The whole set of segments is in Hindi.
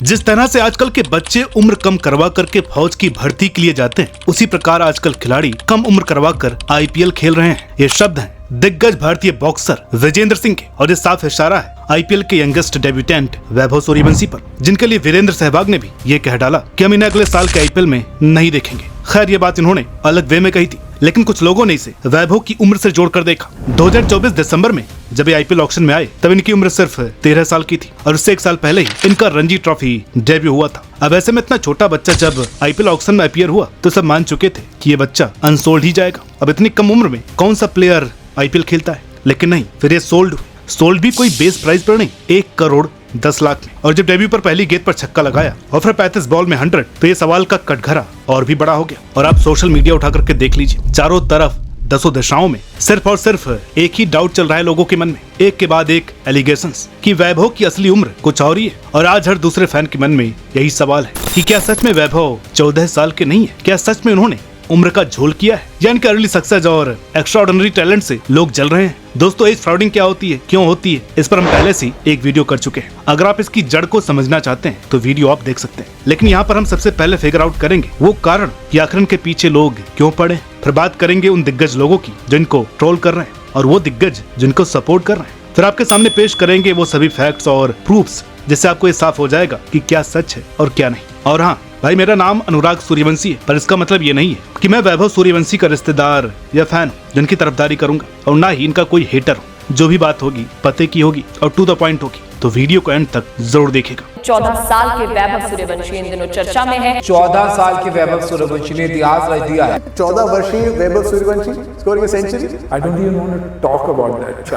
जिस तरह से आजकल के बच्चे उम्र कम करवा करके फौज की भर्ती के लिए जाते हैं, उसी प्रकार आजकल खिलाड़ी कम उम्र करवा कर IPL खेल रहे हैं। ये शब्द हैं दिग्गज भारतीय बॉक्सर विजेंद्र सिंह के, और ये साफ इशारा है IPL के यंगेस्ट डेब्यूटेंट वैभव सूर्यवंशी पर, जिनके लिए वीरेंद्र सहवाग ने भी ये कह डाला कि हम इन्हें अगले साल के IPL में नहीं देखेंगे। खैर, ये बात इन्होंने अलग वे में कही थी, लेकिन कुछ लोगों ने इसे वैभव की उम्र से जोड़कर देखा। 2024 दिसंबर में जब ये IPL ऑक्शन में आए तब इनकी उम्र सिर्फ 13 साल की थी, और उससे 1 साल पहले ही इनका रणजी ट्रॉफी डेब्यू हुआ था। अब ऐसे में इतना छोटा बच्चा जब IPL ऑक्शन में अपीयर हुआ तो सब मान चुके थे कि ये बच्चा अनसोल्ड ही जाएगा। अब इतनी कम उम्र में कौन सा प्लेयर IPL खेलता है, लेकिन नहीं, फिर ये सोल्ड भी कोई बेस प्राइस पर नहीं, 1 करोड़ 10 लाख में। और जब डेब्यू पर पहली गेंद पर छक्का लगाया और फिर 35 बॉल में 100, तो ये सवाल का कटघरा और भी बड़ा हो गया। और आप सोशल मीडिया उठा करके देख लीजिए, चारों तरफ 10 दिशाओं में सिर्फ और सिर्फ एक ही डाउट चल रहा है लोगों के मन में, एक के बाद एक एलिगेशंस कि वैभव की असली उम्र कुछ और ही है। और आज हर दूसरे फैन के मन में यही सवाल है कि क्या सच में वैभव 14 साल के नहीं है? क्या सच में उन्होंने उम्र का झोल किया है, या इनके अर्ली सक्सेस और एक्स्ट्राऑर्डिनरी टैलेंट से लोग जल रहे हैं? दोस्तों, एज फ्रॉडिंग क्या होती है, क्यों होती है, इस पर हम पहले से एक वीडियो कर चुके हैं। अगर आप इसकी जड़ को समझना चाहते हैं तो वीडियो आप देख सकते हैं, लेकिन यहाँ पर हम सबसे पहले फिगर आउट करेंगे वो कारण कि आखिर इनके पीछे लोग क्यों पड़े। फिर बात करेंगे उन दिग्गज लोगों की जो इनको ट्रोल कर रहे हैं, और वो दिग्गज जिनको सपोर्ट कर रहे हैं। फिर आपके सामने पेश करेंगे वो सभी फैक्ट्स और प्रूफ्स जिससे आपको ये साफ हो जाएगा कि क्या सच है और क्या नहीं। और हाँ भाई, मेरा नाम अनुराग सूर्यवंशी है, पर इसका मतलब ये नहीं है कि मैं वैभव सूर्यवंशी का रिश्तेदार या फैन हूँ जिनकी तरफदारी करूंगा, और ना ही इनका कोई हेटर हूँ। जो भी बात होगी पते की होगी और टू द पॉइंट होगी, तो वीडियो को एंड तक जरूर देखिएगा। 14 साल के वैभव सूर्यवंशी इन दिनों चर्चा में है। 14 साल के वैभव सूर्यवंशी ने इतिहास रच दिया है। 14 वर्षीय Vaibhav Suryavanshi scoring a century. I don't even want to talk about that.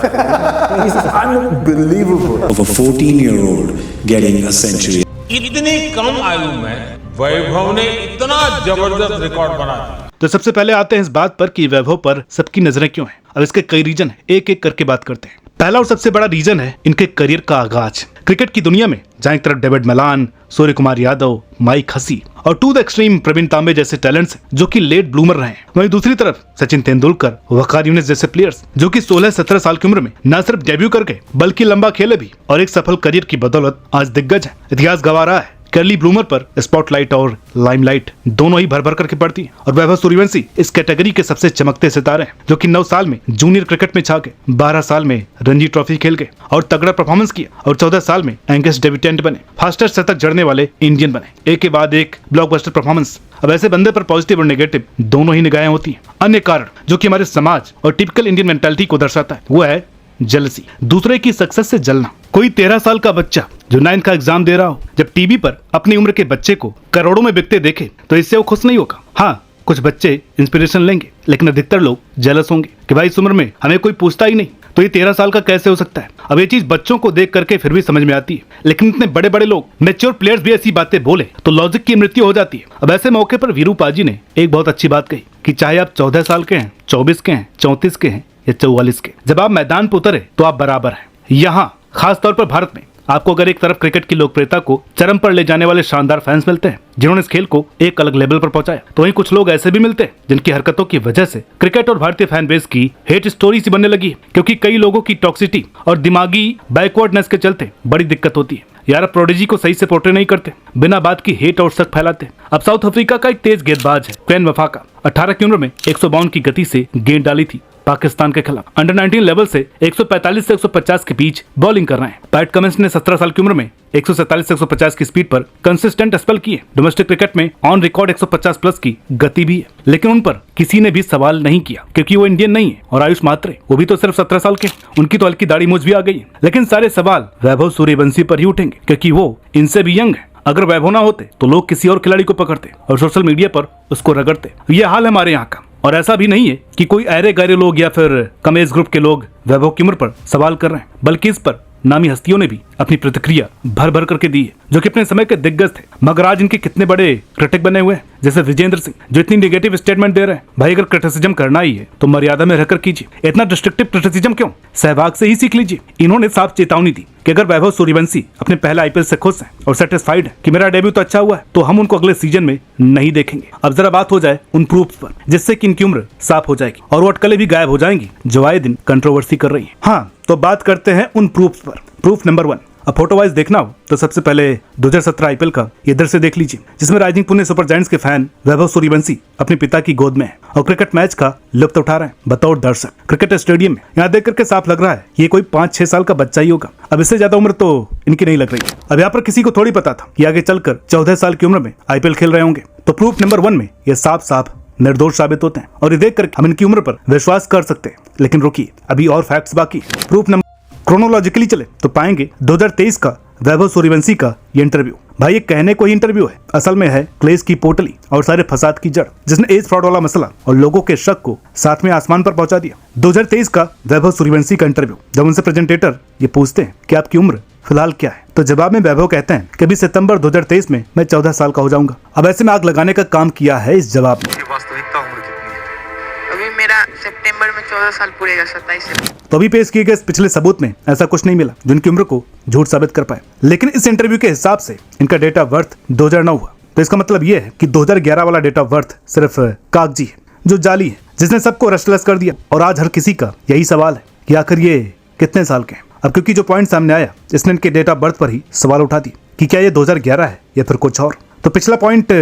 It's unbelievable. Of a 14-year-old getting a century. इतनी कम आयु में वैभव ने इतना जबरदस्त रिकॉर्ड बना दिया। तो सबसे पहले आते हैं इस बात पर कि वैभव पर सबकी नजरें क्यों हैं। अब इसके कई रीजन हैं, एक एक करके बात करते हैं। पहला और सबसे बड़ा रीजन है इनके करियर का आगाज। क्रिकेट की दुनिया में जहां एक तरफ David Malan, Surya Kumar Yadav, Mike Hussey और टू द एक्सट्रीम प्रवीण तांबे जैसे टैलेंट्स जो कि लेट ब्लूमर रहे हैं, वहीं दूसरी तरफ सचिन तेंदुलकर, वकार यूनिस जैसे प्लेयर्स जो कि 16-17 साल की उम्र में न सिर्फ डेब्यू करके बल्कि लंबा खेले भी, और एक सफल करियर की बदौलत आज दिग्गज है। इतिहास गवाह रहा है कर्ली ब्लूमर पर स्पॉटलाइट और लाइमलाइट दोनों ही भर भर करके पड़ती है, और वैभव सूर्यवंशी इस कैटेगरी के सबसे चमकते सितारे हैं जो कि 9 साल में जूनियर क्रिकेट में छा गए, 12 साल में रणजी ट्रॉफी खेल गए और तगड़ा परफॉर्मेंस किया, और 14 साल में यंगेस्ट डेब्यूटेंट बने, फास्टेस्ट शतक जड़ने वाले इंडियन बने, एक के बाद एक ब्लॉकबस्टर परफॉर्मेंस। अब ऐसे बंदे पर पॉजिटिव और नेगेटिव दोनों ही निगाहें होती हैं। अन्य कारण जो कि हमारे समाज और टिपिकल इंडियन मेंटालिटी को दर्शाता है वो है जेलसी, दूसरे की सक्सेस से जलना। कोई 13 साल का बच्चा जो 9th का एग्जाम दे रहा हो, जब टीवी पर अपनी उम्र के बच्चे को करोड़ों में बिकते देखे तो इससे वो खुश नहीं होगा। हाँ, कुछ बच्चे इंस्पिरेशन लेंगे, लेकिन अधिकतर लोग जेलस होंगे कि भाई इस उम्र में हमें कोई पूछता ही नहीं, तो ये 13 साल का कैसे हो सकता है। अब ये चीज बच्चों को देख करके फिर भी समझ में आती है, लेकिन इतने बड़े बड़े लोग, मैच्योर प्लेयर्स भी ऐसी बातें बोले तो लॉजिक की मृत्यु हो जाती है। अब ऐसे मौके पर वीरू पाजी ने एक बहुत अच्छी बात कही कि चाहे आप 14 साल के हैं, 24 के हैं, 34 के हैं या 44 के, जब आप मैदान पर उतरे तो आप बराबर हैं। यहाँ खास तौर पर भारत में आपको अगर एक तरफ क्रिकेट की लोकप्रियता को चरम पर ले जाने वाले शानदार फैंस मिलते हैं जिन्होंने इस खेल को एक अलग लेवल पर पहुंचाया, तो वहीं कुछ लोग ऐसे भी मिलते हैं जिनकी हरकतों की वजह से क्रिकेट और भारतीय फैन बेस की हेट स्टोरी सी बनने लगी है, क्योंकि कई लोगों की टॉक्सिटी और दिमागी बैकवर्डनेस के चलते बड़ी दिक्कत होती है। यार, प्रोडिजी को सही से पोर्ट्रे नहीं करते, बिना बात की हेट और शक फैलाते। अब साउथ अफ्रीका का एक तेज गेंदबाज है क्वेन वफाका, 18 की उम्र में 152 की गति से गेंद डाली थी पाकिस्तान के खिलाफ। अंडर 19 लेवल से 145 से 150 के बीच बॉलिंग कर रहे हैं। पैट कमिंस ने 17 साल की उम्र में 147 से 150 की स्पीड पर कंसिस्टेंट स्पेल किए। डोमेस्टिक क्रिकेट में ऑन रिकॉर्ड 150 प्लस की गति भी है, लेकिन उन पर किसी ने भी सवाल नहीं किया क्योंकि वो इंडियन नहीं है। और आयुष मात्रे, वो भी तो सिर्फ 17 साल के, उनकी तो हल्की दाढ़ी मूंछ भी आ गई है। लेकिन सारे सवाल वैभव सूर्यवंशी पर ही उठेंगे क्योंकि वो इनसे भी यंग है। अगर वैभव ना होते तो लोग किसी और खिलाड़ी को पकड़ते और सोशल मीडिया पर उसको रगड़ते। ये हाल है हमारे यहाँ का, और ऐसा भी नहीं है कि कोई अरे गहरे लोग या फिर कम एज ग्रुप के लोग वैभव की उम्र पर सवाल कर रहे हैं, बल्कि इस पर नामी हस्तियों ने भी अपनी प्रतिक्रिया भर भर करके दी है जो कि अपने समय के दिग्गज थे, मगर आज इनके कितने बड़े क्रिटिक बने हुए हैं, जैसे विजेंद्र सिंह जो इतनी नेगेटिव स्टेटमेंट दे रहे हैं। भाई, अगर क्रिटिसिज्म करना ही है तो मर्यादा में रहकर कीजिए, इतना डिस्ट्रक्टिव क्रिटिसिज्म क्यों? सहवाग से ही सीख लीजिए। इन्होंने साफ चेतावनी दी कि अगर वैभव सूर्यवंशी अपने पहले IPL से खुश हैं और सेटिस्फाइड है कि मेरा डेब्यू तो अच्छा हुआ है, तो हम उनको अगले सीजन में नहीं देखेंगे। अब जरा बात हो जाए उन प्रूफ्स पर, जिससे कि इनकी उम्र साफ हो जाएगी और वो अटकलें भी गायब हो जाएंगी जो आए दिन कंट्रोवर्सी कर रही है। हाँ, तो बात करते हैं उन प्रूफ्स पर। प्रूफ नंबर 1, अब फोटो वाइज देखना हो तो सबसे पहले 2017 आईपीएल का ये दृश्य देख लीजिए, जिसमें राइजिंग पुणे सुपर जायंट्स के फैन वैभव सूर्यवंशी अपने पिता की गोद में है और क्रिकेट मैच का लुत्फ उठा रहे हैं बतौर दर्शक क्रिकेट स्टेडियम में। यहाँ देख करके साफ लग रहा है ये कोई 5-6 साल का बच्चा ही होगा। अब इससे ज्यादा उम्र तो इनकी नहीं लग रही है। अब यहाँ पर किसी को थोड़ी पता था कि आगे चलकर 14 साल की उम्र में आईपीएल खेल रहे होंगे। तो प्रूफ नंबर 1 में ये साफ निर्दोष साबित होते हैं और ये देख कर हम इनकी उम्र पर विश्वास कर सकते हैं। लेकिन रुकिए, अभी और फैक्ट्स बाकी। प्रूफ नंबर क्रोनोलॉजिकली चले तो पाएंगे 2023 का वैभव सूर्यवंशी का ये इंटरव्यू। भाई ये कहने को ही इंटरव्यू है, असल में है क्लेश की पोटली और सारे फसाद की जड़, जिसने एज फ्रॉड वाला मसला और लोगों के शक को साथ में आसमान पर पहुंचा दिया। 2023 का वैभव सूर्यवंशी का इंटरव्यू, जब उनसे प्रेजेंटेटर ये पूछते हैं कि आपकी उम्र फिलहाल क्या है, तो जवाब में वैभव कहते हैं कि अभी सितंबर 2023 में मैं 14 साल का हो जाऊंगा। अब ऐसे में आग लगाने का काम किया है इस जवाब में। वास्तविकता उम्र कितनी है? अभी मेरा सितंबर में 14 साल पूरेगा, 27 से। तो अभी पेश किए गए पिछले सबूत में ऐसा कुछ नहीं मिला जो इनकी उम्र को झूठ साबित कर पाए। लेकिन इस इंटरव्यू के हिसाब से इनका डेट ऑफ बर्थ 2009 हुआ। तो इसका मतलब ये है कि 2011 वाला डेट ऑफ बर्थ सिर्फ कागजी है, जो जाली है, जिसने सबको रस्टलेस कर दिया। और आज हर किसी का यही सवाल है कि आखिर ये कितने साल के हैं। अब क्योंकि जो पॉइंट सामने आया, इसने इनके डेट ऑफ बर्थ पर ही सवाल उठा दिया कि क्या ये 2011 है या फिर कुछ और। तो पिछला पॉइंट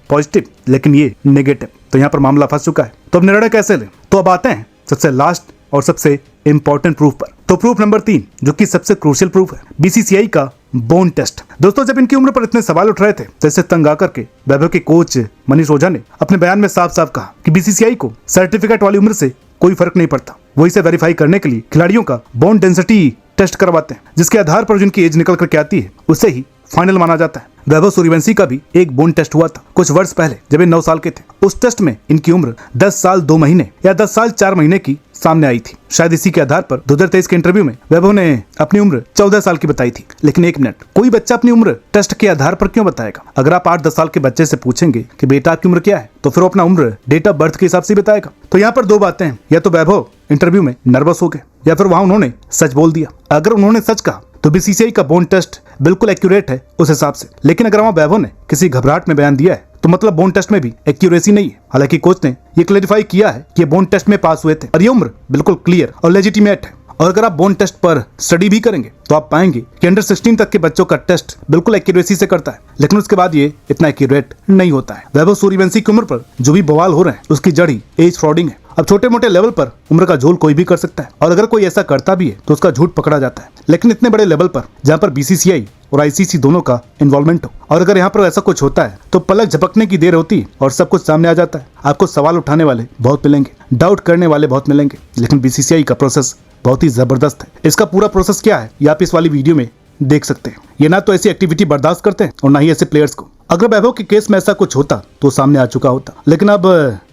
पॉजिटिव लेकिन ये नेगेटिव, तो यहाँ पर मामला फंस चुका है। तो अब निर्णय कैसे लें? तो अब आते हैं सबसे लास्ट और सबसे इंपॉर्टेंट प्रूफ पर। तो प्रूफ नंबर 3, जो कि सबसे क्रूशियल प्रूफ है, बीसीसीआई का बोन टेस्ट। दोस्तों, जब इनकी उम्र पर इतने सवाल उठ रहे थे, जैसे तंग आकर के वैभव के कोच मनीष ओझा ने अपने बयान में साफ कहा कि बीसीसीआई को सर्टिफिकेट वाली उम्र से कोई फर्क नहीं पड़ता, वो इसे वेरीफाई करने के लिए खिलाड़ियों का बोन डेंसिटी टेस्ट करवाते हैं, जिसके आधार पर जिनकी एज निकल करके आती है उसे ही फाइनल माना जाता है। वैभव सूर्यवंशी का भी एक बोन टेस्ट हुआ था कुछ वर्ष पहले, जब ये 9 साल के थे। उस टेस्ट में इनकी उम्र 10 साल 2 महीने या 10 साल 4 महीने की सामने आई थी। शायद इसी के आधार पर 2023 के इंटरव्यू में वैभव ने अपनी उम्र 14 साल की बताई थी। लेकिन एक मिनट, कोई बच्चा अपनी उम्र टेस्ट के आधार पर क्यों बताएगा? अगर आप 8-10 साल के बच्चे से पूछेंगे कि बेटा आपकी उम्र क्या है, तो फिर वो अपना उम्र डेट ऑफ बर्थ के हिसाब से बताएगा। तो यहाँ पर 2 बातें हैं, या तो वैभव इंटरव्यू में नर्वस हो गए या फिर वहां उन्होंने सच बोल दिया। अगर उन्होंने सच कहा तो बीसीसीआई का बोन टेस्ट बिल्कुल एक्यूरेट है उस हिसाब से। लेकिन अगर वहां वैभव ने किसी घबराहट में बयान दिया है, तो मतलब बोन टेस्ट में भी एक्यूरेसी नहीं है। हालांकि कोच ने ये क्लैरिफाई किया है कि ये बोन टेस्ट में पास हुए थे और ये उम्र बिल्कुल क्लियर और लेजिटिमेट है। और अगर आप बोन टेस्ट पर स्टडी भी करेंगे तो आप पाएंगे कि अंडर 16 तक के बच्चों का टेस्ट बिल्कुल एक्यूरेसी से करता है, लेकिन उसके बाद ये इतना एक्यूरेट नहीं होता है। वैभव सूर्यवंशी की उम्र पर जो भी बवाल हो रहे हैं, उसकी जड़ ही एज फ्रॉडिंग है। अब छोटे मोटे लेवल पर उम्र का झोल कोई भी कर सकता है, और अगर कोई ऐसा करता भी है तो उसका झूठ पकड़ा जाता है। लेकिन इतने बड़े लेवल पर, जहाँ पर बीसीसीआई और आईसीसी दोनों का इन्वॉल्वमेंट हो, और अगर यहाँ पर ऐसा कुछ होता है तो पलक झपकने की देर होती है और सब कुछ सामने आ जाता है। आपको सवाल उठाने वाले बहुत मिलेंगे, डाउट करने वाले बहुत मिलेंगे, लेकिन बीसीसीआई का प्रोसेस बहुत ही जबरदस्त है। इसका पूरा प्रोसेस क्या है ये आप इस वाली वीडियो में देख सकते हैं। ये ना तो ऐसी एक्टिविटी बर्दाश्त करते हैं और ना ही ऐसे प्लेयर्स को। अगर वैभव के केस में ऐसा कुछ होता तो सामने आ चुका होता, लेकिन अब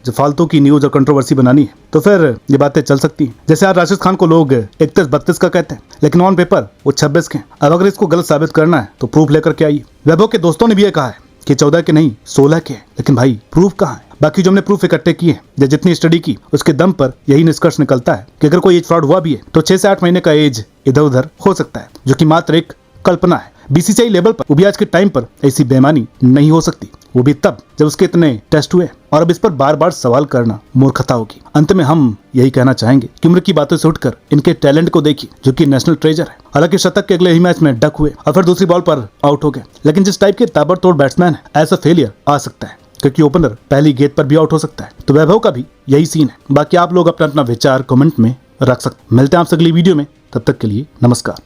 जब फालतू की न्यूज और कंट्रोवर्सी बनानी है तो फिर ये बातें चल सकती हैं। जैसे आज राशिद खान को लोग 31-32 का कहते हैं, लेकिन ऑन पेपर वो 26 के हैं। अब अगर इसको गलत साबित करना है तो प्रूफ लेकर के आइए। वैभव के दोस्तों ने भी ये कहा है कि 14 के नहीं 16 के हैं, लेकिन भाई प्रूफ कहाँ है? बाकी जो हमने प्रूफ इकट्ठे किए हैं या जितनी स्टडी की, उसके दम पर यही निष्कर्ष निकलता है कि अगर कोई एज फ्रॉड हुआ भी है तो 6 से 8 महीने का एज इधर उधर हो सकता है, जो कि मात्र एक कल्पना है। बीसीसीआई लेवल पर, वो भी आज के टाइम पर, ऐसी बेईमानी नहीं हो सकती, वो भी तब जब उसके इतने टेस्ट हुए। और अब इस पर बार बार सवाल करना मूर्खता होगी। अंत में हम यही कहना चाहेंगे कि उम्र की बातों से उठकर इनके टैलेंट को देखिए, जो कि नेशनल ट्रेजर है। हालांकि शतक के अगले ही मैच में डक हुए और फिर दूसरी बॉल पर आउट हो गए, लेकिन जिस टाइप के ताबड़तोड़ बैट्समैन है, ऐसा फेलियर आ सकता है, क्योंकि ओपनर पहली गेंद पर भी आउट हो सकता है। तो वैभव का भी यही सीन है। बाकी आप लोग अपना अपना विचार कमेंट में रख सकते हैं। मिलते हैं आपसे अगली वीडियो में, तब तक के लिए नमस्कार।